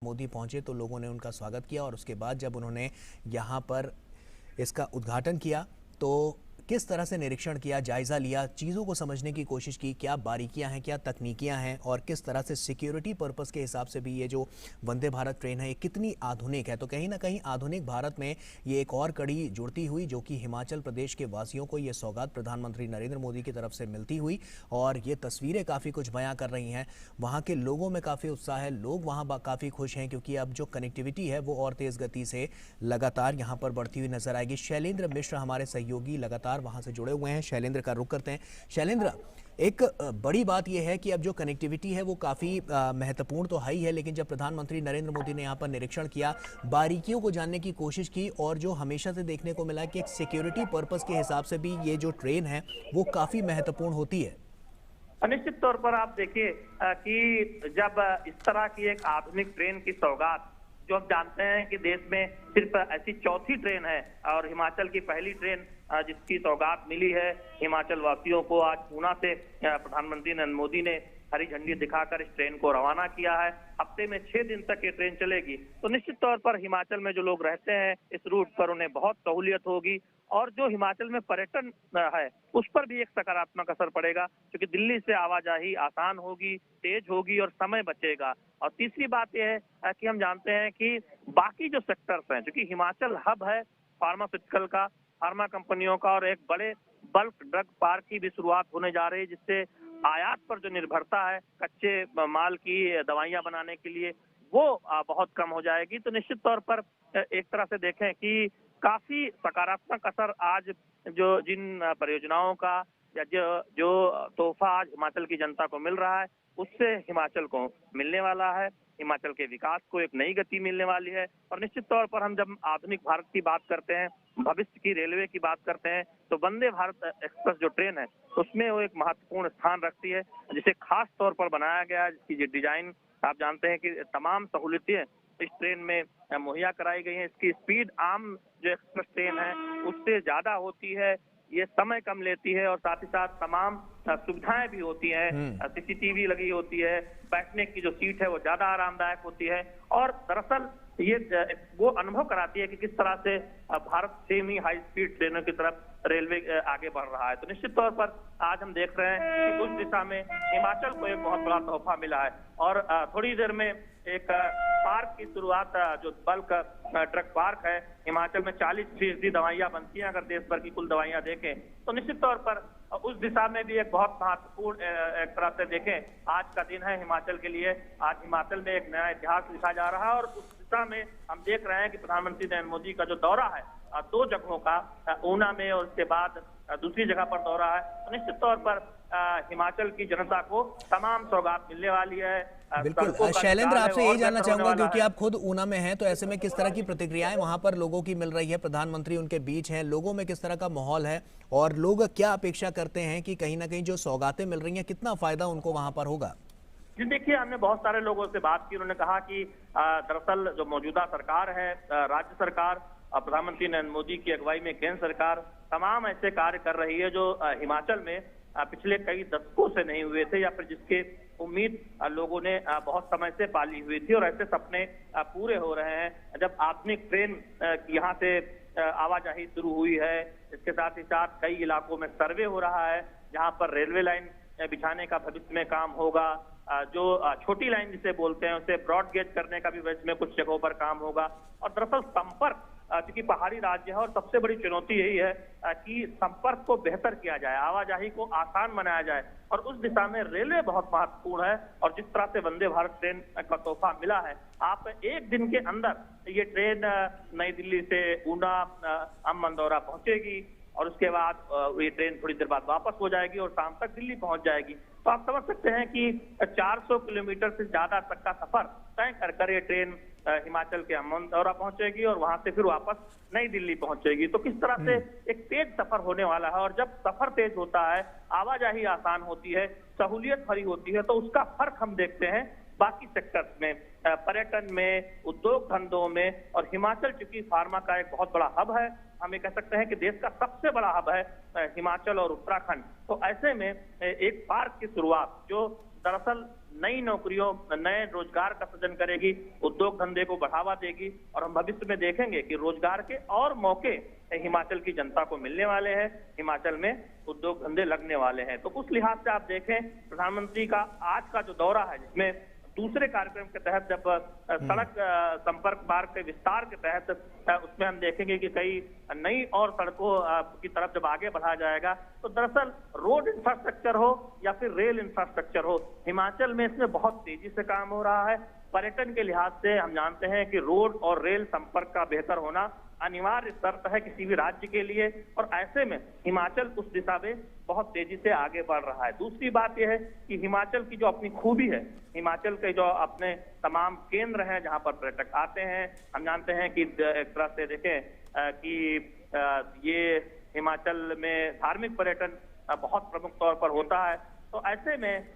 मोदी पहुंचे तो लोगों ने उनका स्वागत किया और उसके बाद जब उन्होंने यहाँ पर इसका उद्घाटन किया तो किस तरह से निरीक्षण किया, जायजा लिया, चीज़ों को समझने की कोशिश की, क्या बारीकियां हैं, क्या तकनीकियां हैं और किस तरह से सिक्योरिटी पर्पस के हिसाब से भी ये जो वंदे भारत ट्रेन है ये कितनी आधुनिक है। तो कहीं ना कहीं आधुनिक भारत में ये एक और कड़ी जुड़ती हुई जो कि हिमाचल प्रदेश के वासियों को ये सौगात प्रधानमंत्री नरेंद्र मोदी की तरफ से मिलती हुई और ये तस्वीरें काफ़ी कुछ बयां कर रही हैं। वहाँ के लोगों में काफ़ी उत्साह है, लोग वहाँ काफ़ी खुश हैं क्योंकि अब जो कनेक्टिविटी है वो और तेज़ गति से लगातार यहाँ पर बढ़ती हुई नजर आएगी। शैलेंद्र मिश्र हमारे सहयोगी लगातार वहां से जुड़े हुए हैं, शैलेंद्र का रुख करते हैं। शैलेंद्र, एक बड़ी बात यह है कि अब जो कनेक्टिविटी है वो काफ़ी महत्वपूर्ण तो है ही है, लेकिन जब प्रधानमंत्री नरेंद्र मोदी ने यहाँ पर निरीक्षण किया, बारीकियों को जानने की कोशिश की और जो हमेशा से देखने को मिला कि एक सिक्योरिटी पर्पस के हिसाब से भी ये जो ट्रेन है वो काफ़ी महत्वपूर्ण होती है। निश्चित तौर पर आप देखिए कि जब इस तरह की एक आधुनिक ट्रेन की सौगात, जो हम जानते हैं कि देश में सिर्फ ऐसी चौथी ट्रेन है और हिमाचल की पहली ट्रेन जिसकी सौगात मिली है हिमाचल वासियों को, आज ऊना से प्रधानमंत्री नरेंद्र मोदी ने हरी झंडी दिखाकर इस ट्रेन को रवाना किया है। हफ्ते में 6 दिन तक ये ट्रेन चलेगी, तो निश्चित तौर पर हिमाचल में जो लोग रहते हैं इस रूट पर उन्हें बहुत सहूलियत होगी और जो हिमाचल में पर्यटन है उस पर भी एक सकारात्मक असर पड़ेगा क्योंकि दिल्ली से आवाजाही आसान होगी, तेज होगी और समय बचेगा। और तीसरी बात यह है कि हम जानते हैं कि बाकी जो सेक्टर्स हैं, क्योंकि हिमाचल हब है फार्मास्यूटिकल का, फार्मा कंपनियों का, और एक बड़े बल्क ड्रग पार्क की भी शुरुआत होने जा रही है जिससे आयात पर जो निर्भरता है कच्चे माल की दवाइयां बनाने के लिए वो बहुत कम हो जाएगी। तो निश्चित तौर पर एक तरह से देखें कि काफी सकारात्मक असर आज जो जिन परियोजनाओं का या जो तोहफा आज हिमाचल की जनता को मिल रहा है उससे हिमाचल को मिलने वाला है, हिमाचल के विकास को एक नई गति मिलने वाली है। और निश्चित तौर पर हम जब आधुनिक भारत की बात करते हैं, भविष्य की रेलवे की बात करते हैं, तो वंदे भारत एक्सप्रेस जो ट्रेन है उसमें वो एक महत्वपूर्ण स्थान रखती है, जिसे खास तौर पर बनाया गया है, जिसकी डिजाइन आप जानते हैं कि तमाम सहूलियतें इस ट्रेन में मुहैया कराई गई है। इसकी स्पीड आम जो एक्सप्रेस ट्रेन है उससे ज्यादा होती है, ये समय कम लेती है और साथ ही साथ तमाम सुविधाएं भी होती हैं, सीसीटीवी लगी होती है, बैठने की जो सीट है वो ज्यादा आरामदायक होती है और दरअसल ये वो अनुभव कराती है कि किस तरह से भारत सेमी हाई स्पीड ट्रेनों की तरफ रेलवे आगे बढ़ रहा है। तो निश्चित तौर पर आज हम देख रहे हैं कि उस दिशा में हिमाचल को एक बहुत बड़ा तोहफा मिला है और थोड़ी देर में एक पार्क की शुरुआत, जो बल्क ड्रग पार्क है, हिमाचल में 40% दवाइयां बनती हैं अगर देश भर की कुल दवाइयां देखें, तो निश्चित तौर पर उस दिशा में भी एक बहुत महत्वपूर्ण एक तरह से देखें आज का दिन है हिमाचल के लिए। आज हिमाचल में एक नया इतिहास लिखा जा रहा है और उस दिशा में हम देख रहे हैं कि प्रधानमंत्री नरेंद्र मोदी का जो दौरा है 2 जगहों का, ऊना में और उसके बाद दूसरी जगह पर दौरा है, तो निश्चित तौर पर हिमाचल की जनता को तमाम सौगात मिलने वाली है। बिल्कुल शैलेंद्र, आपसे यही जानना चाहूंगा क्योंकि आप खुद ऊना में हैं, तो ऐसे में किस तरह की प्रतिक्रियाएं वहां पर लोगों की मिल रही है, प्रधानमंत्री उनके बीच हैं, लोगों में किस तरह का माहौल है और लोग क्या अपेक्षा करते हैं कि कहीं ना कहीं जो सौगातें मिल रही हैं कितना फायदा उनको वहां पर होगा? जी देखिए, हमने बहुत सारे लोगों से बात की, उन्होंने कहा कि दरअसल जो मौजूदा सरकार है, राज्य सरकार, प्रधानमंत्री नरेंद्र मोदी की अगुवाई में केंद्र सरकार तमाम ऐसे कार्य कर रही है जो हिमाचल में पिछले कई दशकों से नहीं हुए थे या फिर जिसके उम्मीद लोगों ने बहुत समय से पाली हुई थी और ऐसे सपने पूरे हो रहे हैं। जब आधुनिक ट्रेन यहाँ से आवाजाही शुरू हुई है, इसके साथ ही साथ कई इलाकों में सर्वे हो रहा है जहाँ पर रेलवे लाइन बिछाने का भविष्य में काम होगा, जो छोटी लाइन जिसे बोलते हैं उसे ब्रॉड गेज करने का भी भविष्य में कुछ जगहों पर काम होगा। और दरअसल संपर्क, क्योंकि पहाड़ी राज्य है और सबसे बड़ी चुनौती यही है कि संपर्क को बेहतर किया जाए, आवाजाही को आसान बनाया जाए और उस दिशा में रेलवे बहुत महत्वपूर्ण है। और जिस तरह से वंदे भारत ट्रेन का तोहफा मिला है, आप एक दिन के अंदर ये ट्रेन नई दिल्ली से ऊना मंदौरा पहुंचेगी और उसके बाद ये ट्रेन थोड़ी देर बाद वापस हो जाएगी और शाम तक दिल्ली पहुंच जाएगी। तो आप समझ सकते हैं कि 400 किलोमीटर से ज्यादा तक का सफर तय कर ये ट्रेन हिमाचल के मंदौरा पहुंचेगी और वहां से फिर वापस नई दिल्ली पहुंचेगी। तो किस तरह से एक तेज सफर होने वाला है और जब सफर तेज होता है, आवाजाही आसान होती है, सहूलियत भरी होती है, तो उसका फर्क हम देखते हैं बाकी सेक्टर्स में, पर्यटन में, उद्योग धंधों में। और हिमाचल चूंकि फार्मा का एक बहुत बड़ा हब है, हम ये कह सकते हैं कि देश का सबसे बड़ा हब है हिमाचल और उत्तराखंड। तो ऐसे में एक पार्क की शुरुआत जो दरअसल नई नौकरियों, नए रोजगार का सृजन करेगी, उद्योग धंधे को बढ़ावा देगी और हम भविष्य में देखेंगे कि रोजगार के और मौके हिमाचल की जनता को मिलने वाले हैं, हिमाचल में उद्योग धंधे लगने वाले हैं। तो उस लिहाज से आप देखें, प्रधानमंत्री का आज का जो दौरा है, जिसमें दूसरे कार्यक्रम के तहत जब सड़क संपर्क मार्ग के विस्तार के तहत उसमें हम देखेंगे कि कई नई और सड़कों की तरफ जब आगे बढ़ा जाएगा, तो दरअसल रोड इंफ्रास्ट्रक्चर हो या फिर रेल इंफ्रास्ट्रक्चर हो, हिमाचल में इसमें बहुत तेजी से काम हो रहा है। पर्यटन के लिहाज से हम जानते हैं कि रोड और रेल संपर्क का बेहतर होना अनिवार्य शर्त है किसी भी राज्य के लिए, और ऐसे में हिमाचल उस दिशा में बहुत तेजी से आगे बढ़ रहा है। दूसरी बात यह है कि हिमाचल की जो अपनी खूबी है, हिमाचल के जो अपने तमाम केंद्र हैं जहां पर पर्यटक आते हैं, हम जानते हैं कि एक तरह से देखें कि ये हिमाचल में धार्मिक पर्यटन बहुत प्रमुख तौर पर होता है। तो ऐसे में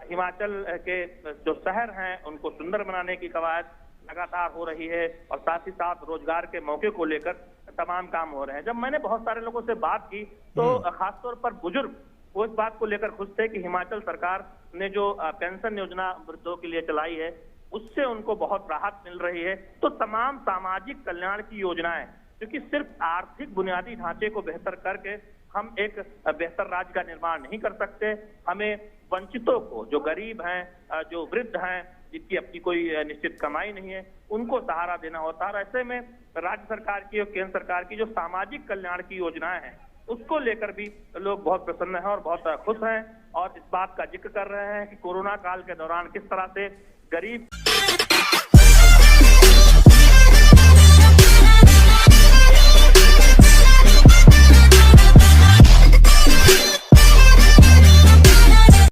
हिमाचल के जो शहर हैं उनको सुंदर बनाने की कवायद लगातार हो रही है और साथ ही साथ रोजगार के मौके को लेकर तमाम काम हो रहे हैं। जब मैंने बहुत सारे लोगों से बात की तो खासतौर पर बुजुर्ग वो इस बात को लेकर खुश थे कि हिमाचल सरकार ने जो पेंशन योजना वृद्धों के लिए चलाई है उससे उनको बहुत राहत मिल रही है। तो तमाम सामाजिक कल्याण की योजनाएं, क्योंकि सिर्फ आर्थिक बुनियादी ढांचे को बेहतर करके हम एक बेहतर राज्य का निर्माण नहीं कर सकते। हमें वंचितों को, जो गरीब हैं, जो वृद्ध हैं, जिनकी अपनी कोई निश्चित कमाई नहीं है, उनको सहारा देना होता है। ऐसे में राज्य सरकार की और केंद्र सरकार की जो सामाजिक कल्याण की योजनाएं हैं उसको लेकर भी लोग बहुत प्रसन्न हैं और बहुत खुश हैं और इस बात का जिक्र कर रहे हैं कि कोरोना काल के दौरान किस तरह से गरीब